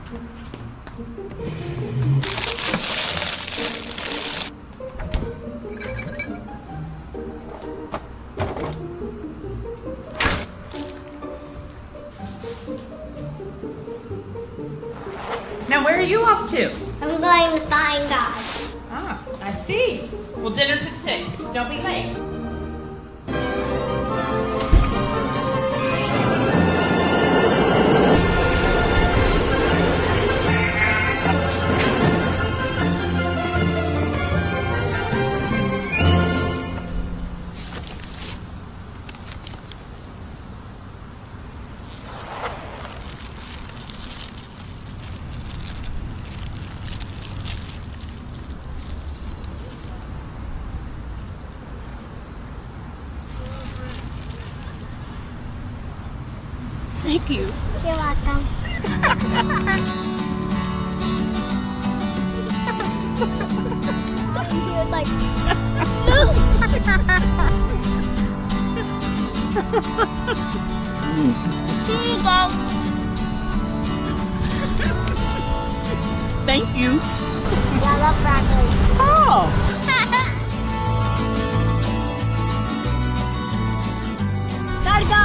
Now, where are you off to? I'm going to find God. Ah, I see. Well, dinner's at 6. Don't be late. Thank you. You're welcome. He was like, no. Here you go. Thank you. I love broccoli. Oh. Gotta go.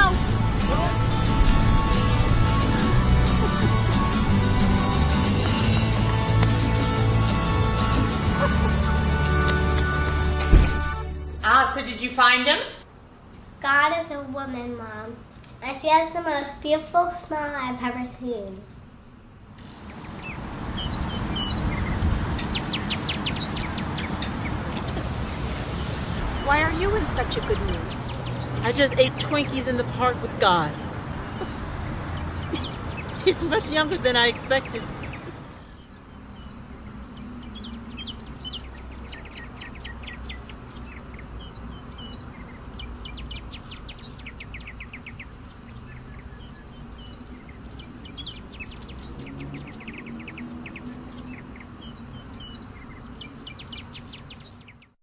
Ah, so did you find him? God is a woman, Mom. And she has the most beautiful smile I've ever seen. Why are you in such a good mood? I just ate Twinkies in the park with God. He's much younger than I expected.